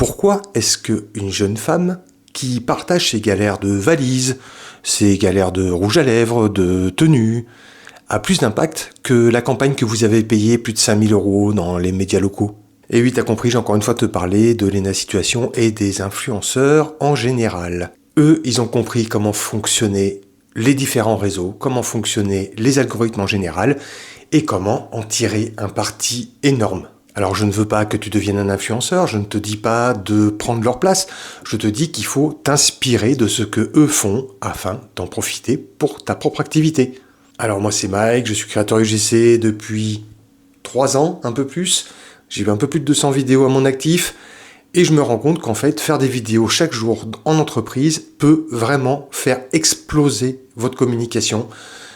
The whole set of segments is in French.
Pourquoi est-ce qu'une jeune femme qui partage ses galères de valises, ses galères de rouge à lèvres, de tenue, a plus d'impact que la campagne que vous avez payée plus de 5000 € dans les médias locaux? Et oui, t'as compris, j'ai encore une fois te parler de Léna Situation et des influenceurs en général. Eux, ils ont compris comment fonctionnaient les différents réseaux, comment fonctionnaient les algorithmes en général, et comment en tirer un parti énorme. Alors je ne veux pas que tu deviennes un influenceur, je ne te dis pas de prendre leur place, je te dis qu'il faut t'inspirer de ce que eux font afin d'en profiter pour ta propre activité. Alors moi c'est Mike, je suis créateur UGC depuis 3 ans, un peu plus. J'ai un peu plus de 200 vidéos à mon actif et je me rends compte qu'en fait, faire des vidéos chaque jour en entreprise peut vraiment faire exploser votre communication,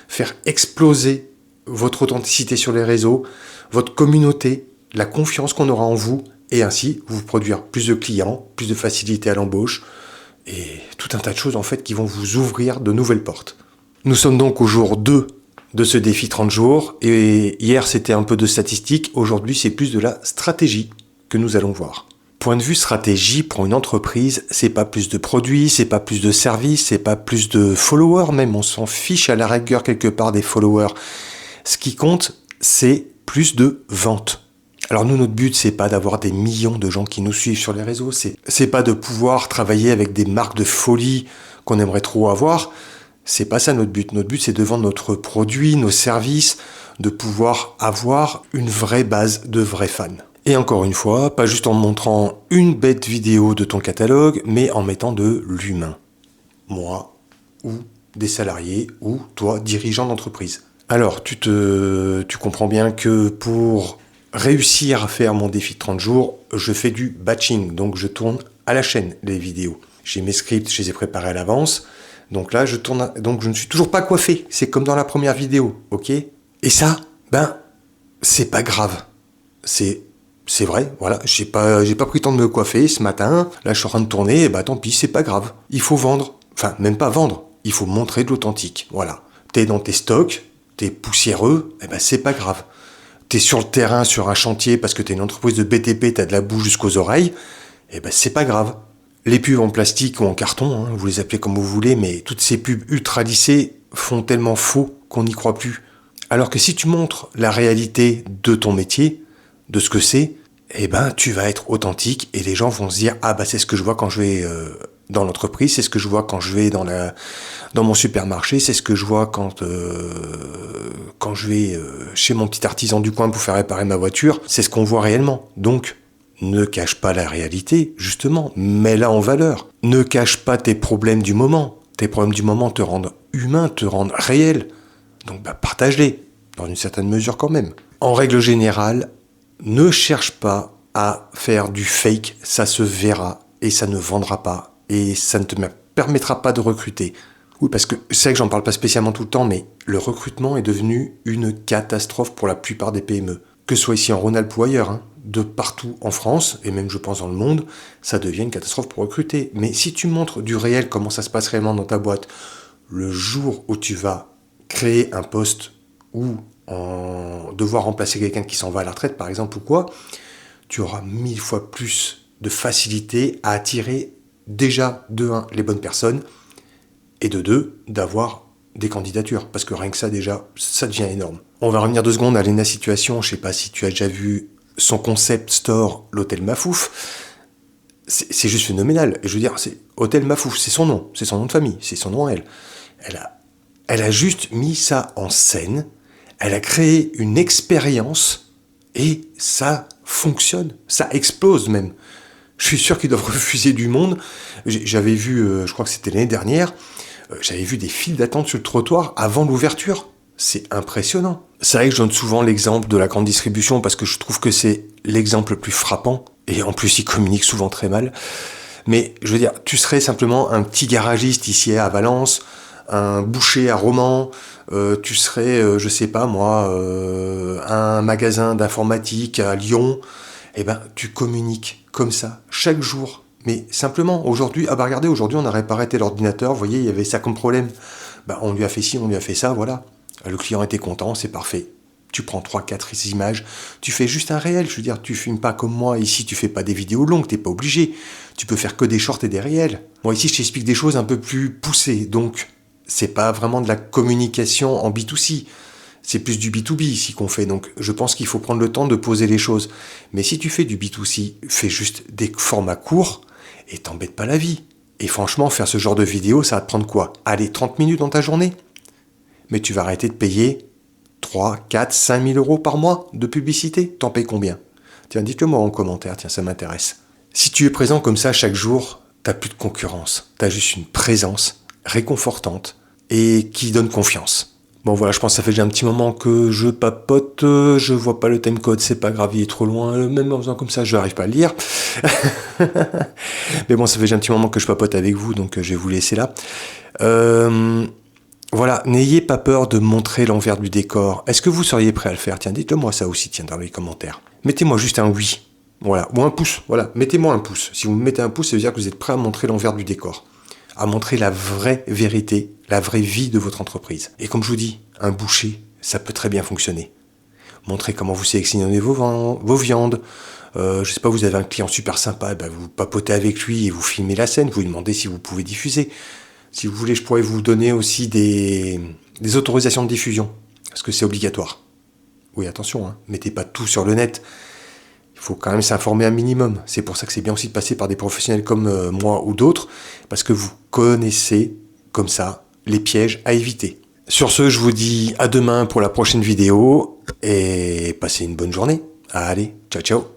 faire exploser votre authenticité sur les réseaux, votre communauté, la confiance qu'on aura en vous et ainsi vous produire plus de clients, plus de facilité à l'embauche et tout un tas de choses en fait qui vont vous ouvrir de nouvelles portes. Nous sommes donc au jour 2 de ce défi 30 jours et hier c'était un peu de statistiques, aujourd'hui c'est plus de la stratégie que nous allons voir. Point de vue stratégie pour une entreprise, c'est pas plus de produits, c'est pas plus de services, c'est pas plus de followers même, on s'en fiche à la rigueur quelque part des followers. Ce qui compte, c'est plus de ventes. Alors nous, notre but, c'est pas d'avoir des millions de gens qui nous suivent sur les réseaux, c'est pas de pouvoir travailler avec des marques de folie qu'on aimerait trop avoir. C'est pas ça notre but. Notre but, c'est de vendre notre produit, nos services, de pouvoir avoir une vraie base de vrais fans. Et encore une fois, pas juste en montrant une bête vidéo de ton catalogue, mais en mettant de l'humain. Moi, ou des salariés, ou toi, dirigeant d'entreprise. Alors, tu comprends bien que pour réussir à faire mon défi de 30 jours, je fais du batching, donc je tourne à la chaîne les vidéos. J'ai mes scripts, je les ai préparés à l'avance. Donc là, donc je ne suis toujours pas coiffé. C'est comme dans la première vidéo, ok? Et ça, c'est pas grave. C'est vrai, voilà. J'ai pas pris le temps de me coiffer ce matin. Là, je suis en train de tourner. Et tant pis, c'est pas grave. Il faut vendre. Enfin, même pas vendre. Il faut montrer de l'authentique. Voilà. T'es dans tes stocks, t'es poussiéreux. C'est pas grave. T'es sur le terrain, sur un chantier parce que t'es une entreprise de BTP, t'as de la boue jusqu'aux oreilles. C'est pas grave. Les pubs en plastique ou en carton, vous les appelez comme vous voulez, mais toutes ces pubs ultra lissées font tellement faux qu'on n'y croit plus. Alors que si tu montres la réalité de ton métier, de ce que c'est, tu vas être authentique et les gens vont se dire « Ah c'est ce que je vois quand je vais dans l'entreprise, c'est ce que je vois quand je vais dans mon supermarché, c'est ce que je vois quand je vais chez mon petit artisan du coin pour faire réparer ma voiture, c'est ce qu'on voit réellement. » Donc, ne cache pas la réalité, justement, mets-la en valeur. Ne cache pas tes problèmes du moment. Tes problèmes du moment te rendent humain, te rendent réel. Donc partage-les, dans une certaine mesure quand même. En règle générale, ne cherche pas à faire du fake, ça se verra et ça ne vendra pas et ça ne te permettra pas de recruter. Oui, parce que c'est vrai que j'en parle pas spécialement tout le temps, mais le recrutement est devenu une catastrophe pour la plupart des PME. Que ce soit ici en Rhône-Alpes ou ailleurs, de partout en France, et même je pense dans le monde, ça devient une catastrophe pour recruter. Mais si tu montres du réel, comment ça se passe réellement dans ta boîte, le jour où tu vas créer un poste ou devoir remplacer quelqu'un qui s'en va à la retraite, par exemple, ou quoi, tu auras 1000 fois plus de facilité à attirer déjà, de 1, les bonnes personnes, et de 2, d'avoir des candidatures, parce que rien que ça, déjà, ça devient énorme. On va revenir 2 secondes à Léna Situation, je sais pas si tu as déjà vu son concept store, l'hôtel Mafouf, c'est juste phénoménal. Je veux dire, c'est hôtel Mafouf, c'est son nom de famille, c'est son nom à elle. Elle a juste mis ça en scène, elle a créé une expérience et ça fonctionne, ça explose même. Je suis sûr qu'ils doivent refuser du monde. J'avais vu, je crois que c'était l'année dernière, j'avais vu des files d'attente sur le trottoir avant l'ouverture. C'est impressionnant. C'est vrai que je donne souvent l'exemple de la grande distribution parce que je trouve que c'est l'exemple le plus frappant. Et en plus, ils communiquent souvent très mal. Mais je veux dire, tu serais simplement un petit garagiste ici à Valence, un boucher à Romans, tu serais, je sais pas moi, un magasin d'informatique à Lyon. Tu communiques comme ça, chaque jour. Mais simplement, aujourd'hui, regardez, aujourd'hui, on a réparé l'ordinateur, vous voyez, il y avait ça comme problème. On lui a fait ci, on lui a fait ça, voilà. Le client était content, c'est parfait. Tu prends 3-4 images, tu fais juste un réel. Je veux dire, tu filmes pas comme moi. Ici, tu fais pas des vidéos longues, t'es pas obligé. Tu peux faire que des shorts et des réels. Moi, ici, je t'explique des choses un peu plus poussées. Donc, c'est pas vraiment de la communication en B2C. C'est plus du B2B ici qu'on fait. Donc, je pense qu'il faut prendre le temps de poser les choses. Mais si tu fais du B2C, fais juste des formats courts et t'embête pas la vie. Et franchement, faire ce genre de vidéo, ça va te prendre quoi? Allez, 30 minutes dans ta journée? Mais tu vas arrêter de payer 3, 4, 5 000 euros par mois de publicité. T'en payes combien? Tiens, dites-le moi en commentaire, tiens, ça m'intéresse. Si tu es présent comme ça chaque jour, t'as plus de concurrence. T'as juste une présence réconfortante et qui donne confiance. Bon voilà, je pense que ça fait déjà un petit moment que je papote, je vois pas le timecode, c'est pas grave, il est trop loin, même en faisant comme ça, je n'arrive pas à le lire. Mais bon, ça fait déjà un petit moment que je papote avec vous, donc je vais vous laisser là. Voilà, n'ayez pas peur de montrer l'envers du décor. Est-ce que vous seriez prêt à le faire? Tiens, dites-le moi ça aussi, tiens, dans les commentaires. Mettez-moi juste un oui, voilà, ou un pouce, voilà, mettez-moi un pouce. Si vous me mettez un pouce, ça veut dire que vous êtes prêt à montrer l'envers du décor, à montrer la vraie vérité, la vraie vie de votre entreprise. Et comme je vous dis, un boucher, ça peut très bien fonctionner. Montrez comment vous sélectionnez vos viandes. Je sais pas, vous avez un client super sympa, ben vous papotez avec lui et vous filmez la scène, vous lui demandez si vous pouvez diffuser. Si vous voulez, je pourrais vous donner aussi des autorisations de diffusion, parce que c'est obligatoire. Oui, attention, hein, mettez pas tout sur le net. Il faut quand même s'informer un minimum. C'est pour ça que c'est bien aussi de passer par des professionnels comme moi ou d'autres, parce que vous connaissez, comme ça, les pièges à éviter. Sur ce, je vous dis à demain pour la prochaine vidéo, et passez une bonne journée. Allez, ciao ciao.